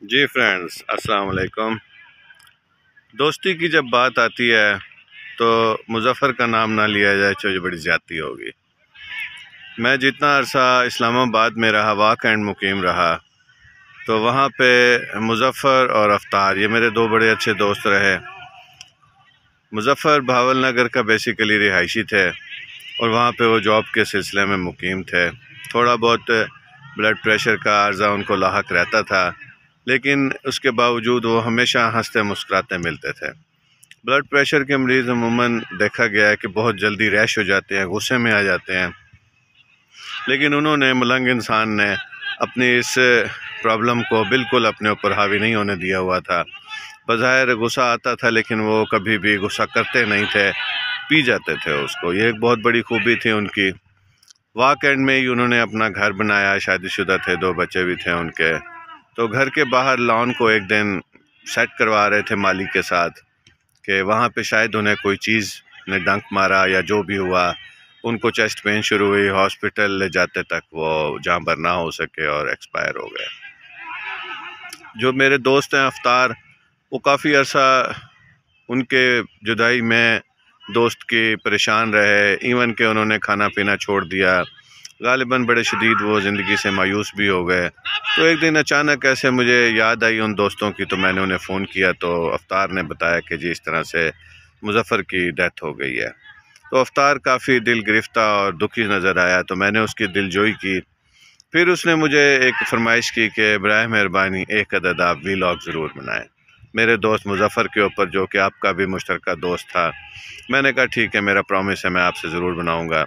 جی friends, السلام علیکم۔ دوستی کی جب بات آتی ہے تو مظفر کا نام نہ لیا جائے تو بڑی زیادتی ہوگی۔ میں جتنا عرصہ اسلام آباد میں رہا، واک اینڈ مقیم رہا، تو وہاں پہ مظفر اور افطار یہ میرے دو بڑے اچھے دوست رہے۔ مظفر بھاول نگر کا بیسیکلی رہائشی تھے اور وہاں پہ وہ جاب کے سلسلے میں مقیم تھے۔ تھوڑا بہت بلڈ پریشر کا عارضہ ان کو لاحق رہتا تھا، لیکن اس کے باوجود وہ ہمیشہ ہنستے مسکراتے ملتے تھے۔ بلڈ پریشر کے مریض عموماً دیکھا گیا ہے کہ بہت جلدی ریش ہو جاتے ہیں، غصے میں آ جاتے ہیں، لیکن انہوں نے، ملنگ انسان نے، اپنی اس پرابلم کو بالکل اپنے اوپر حاوی نہیں ہونے دیا ہوا تھا۔ بظاہر غصہ آتا تھا لیکن وہ کبھی بھی غصہ کرتے نہیں تھے، پی جاتے تھے اس کو۔ یہ ایک بہت بڑی خوبی تھی ان کی۔ واک اینڈ میں ہی انہوں نے اپنا گھر بنایا، شادی شدہ تھے، 2 بچے بھی تھے ان کے۔ تو گھر کے باہر لان کو ایک دن سیٹ کروا رہے تھے مالی کے ساتھ کہ وہاں پہ شاید انہیں کوئی چیز نے ڈنک مارا یا جو بھی ہوا، ان کو چیسٹ پین شروع ہوئی، ہاسپٹل لے جاتے تک وہ جاں بر نہ ہو سکے اور ایکسپائر ہو گئے۔ جو میرے دوست ہیں افطار، وہ کافی عرصہ ان کے جدائی میں دوست کی پریشان رہے، ایون کہ انہوں نے کھانا پینا چھوڑ دیا، غالباً بڑے شدید وہ زندگی سے مایوس بھی ہو گئے۔ تو ایک دن اچانک ایسے مجھے یاد آئی ان دوستوں کی، تو میں نے انہیں فون کیا تو افطار نے بتایا کہ جی اس طرح سے مظفر کی ڈیتھ ہو گئی ہے۔ تو افطار کافی دل گرفتہ اور دکھی نظر آیا، تو میں نے اس کی دل جوئی کی۔ پھر اس نے مجھے ایک فرمائش کی کہ برائے مہربانی ایک عدد آپ ویلاگ ضرور بنائیں میرے دوست مظفر کے اوپر، جو کہ آپ کا بھی مشترکہ دوست تھا۔ میں نے کہا ٹھیک ہے، میرا پرومس ہے، میں آپ سے ضرور بناؤں گا۔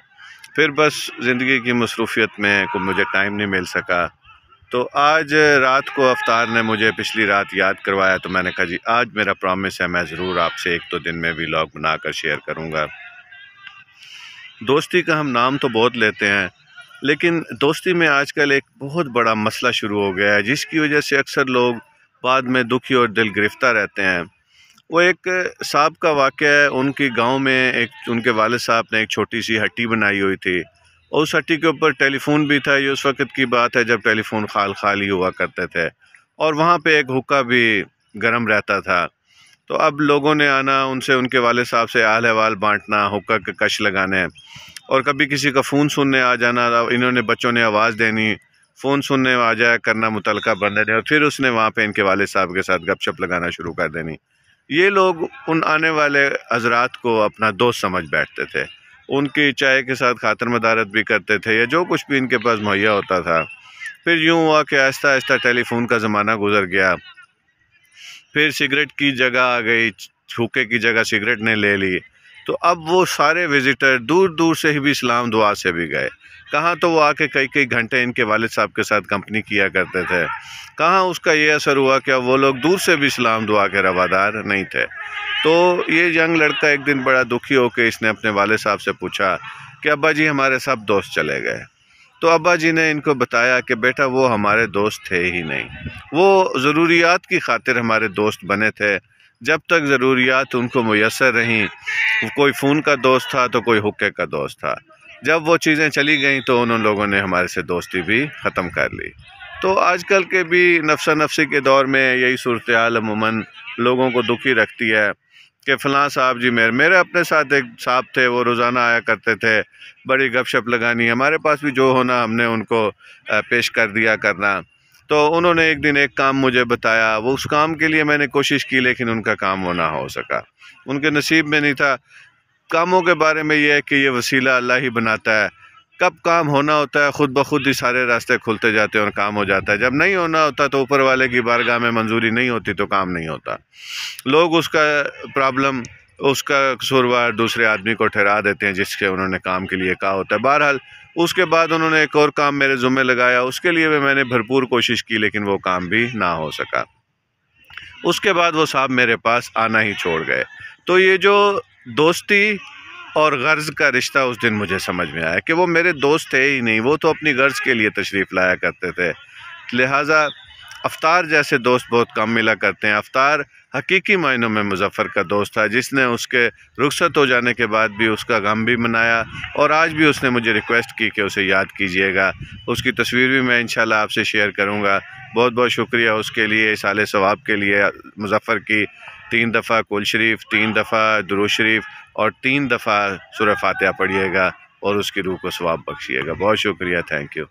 پھر بس زندگی کی مصروفیت میں مجھے ٹائم نہیں مل سکا۔ تو آج رات کو افطار نے مجھے پچھلی رات یاد کروایا، تو میں نے کہا جی آج میرا پرومس ہے، میں ضرور آپ سے 1-2 دن میں ویلاگ بنا کر شیئر کروں گا۔ دوستی کا ہم نام تو بہت لیتے ہیں، لیکن دوستی میں آج کل ایک بہت بڑا مسئلہ شروع ہو گیا ہے، جس کی وجہ سے اکثر لوگ بعد میں دکھی اور دل گرفتہ رہتے ہیں۔ وہ ایک صاحب کا واقعہ ہے، ان کی گاؤں میں ان کے والد صاحب نے ایک چھوٹی سی ہٹی بنائی ہوئی تھی، اور اس ہٹی کے اوپر ٹیلی فون بھی تھا۔ یہ اس وقت کی بات ہے جب ٹیلی فون خالی ہوا کرتے تھے، اور وہاں پہ ایک حقہ بھی گرم رہتا تھا۔ تو اب لوگوں نے آنا، ان سے، ان کے والد صاحب سے حال احوال بانٹنا، حقہ کے کش لگانے، اور کبھی کسی کا فون سننے آ جانا، انہوں نے بچوں نے آواز دینی، فون سننے آ جایا کرنا متعلقہ بندے نے، اور پھر اس نے وہاں پہ ان کے والد صاحب کے ساتھ گپ شپ لگانا شروع کر دینی۔ یہ لوگ ان آنے والے حضرات کو اپنا دوست سمجھ بیٹھتے تھے، ان کی چائے کے ساتھ خاطر مدارت بھی کرتے تھے، یا جو کچھ بھی ان کے پاس مہیا ہوتا تھا۔ پھر یوں ہوا کہ آہستہ آہستہ ٹیلی فون کا زمانہ گزر گیا، پھر سگریٹ کی جگہ آ گئی، حقے کی جگہ سگریٹ نے لے لی۔ تو اب وہ سارے وزٹر دور دور سے بھی سلام دعا سے بھی گئے، کہاں تو وہ آ کے کئی گھنٹے ان کے والد صاحب کے ساتھ کمپنی کیا کرتے تھے، کہاں اس کا یہ اثر ہوا کہ اب وہ لوگ دور سے بھی سلام دعا کے روادار نہیں تھے۔ تو یہ ینگ لڑکا ایک دن بڑا دکھی ہو کے اس نے اپنے والد صاحب سے پوچھا کہ ابا جی ہمارے سب دوست چلے گئے۔ تو ابا جی نے ان کو بتایا کہ بیٹا وہ ہمارے دوست تھے ہی نہیں، وہ ضروریات کی خاطر ہمارے دوست بنے تھے۔ جب تک ضروریات ان کو میسر رہیں، کوئی فون کا دوست تھا تو کوئی حقے کا دوست تھا، جب وہ چیزیں چلی گئیں تو ان لوگوں نے ہمارے سے دوستی بھی ختم کر لی۔ تو آج کل کے بھی نفسا نفسی کے دور میں یہی صورتحال عموماً لوگوں کو دکھی رکھتی ہے کہ فلاں صاحب جی، میرے اپنے ساتھ ایک صاحب تھے، وہ روزانہ آیا کرتے تھے، بڑی گپ شپ لگانی، ہمارے پاس بھی جو ہونا ہم نے ان کو پیش کر دیا کرنا۔ تو انہوں نے ایک دن ایک کام مجھے بتایا، وہ اس کام کے لیے میں نے کوشش کی لیکن ان کا کام وہ نہ ہو سکا، ان کے نصیب میں نہیں تھا۔ کاموں کے بارے میں یہ ہے کہ یہ وسیلہ اللہ ہی بناتا ہے، کب کام ہونا ہوتا ہے خود بخود ہی سارے راستے کھلتے جاتے ہیں اور کام ہو جاتا ہے، جب نہیں ہونا ہوتا تو اوپر والے کی بارگاہ میں منظوری نہیں ہوتی تو کام نہیں ہوتا۔ لوگ اس کا پرابلم، اس کا قصوروار دوسرے آدمی کو ٹھہرا دیتے ہیں جس کے انہوں نے کام کے لیے کہا ہوتا ہے۔ بہرحال اس کے بعد انہوں نے ایک اور کام میرے ذمہ لگایا، اس کے لیے بھی میں نے بھرپور کوشش کی لیکن وہ کام بھی نہ ہو سکا۔ اس کے بعد وہ صاحب میرے پاس آنا ہی چھوڑ گئے۔ تو یہ جو دوستی اور غرض کا رشتہ اس دن مجھے سمجھ میں آیا کہ وہ میرے دوست تھے ہی نہیں، وہ تو اپنی غرض کے لیے تشریف لایا کرتے تھے۔ لہٰذا افطار جیسے دوست بہت کم ملا کرتے ہیں۔ افطار حقیقی معنوں میں مظفر کا دوست تھا، جس نے اس کے رخصت ہو جانے کے بعد بھی اس کا غم بھی منایا، اور آج بھی اس نے مجھے ریکویسٹ کی کہ اسے یاد کیجئے گا۔ اس کی تصویر بھی میں انشاءاللہ آپ سے شیئر کروں گا۔ بہت بہت شکریہ اس کے لیے، ایصال ثواب کے لیے۔ مظفر کی 3 دفعہ کل شریف، 3 دفعہ درود شریف اور 3 دفعہ سورہ فاتحہ پڑھیے گا اور اس کی روح کو ثواب بخشیے گا۔ بہت شکریہ، تھینک یو۔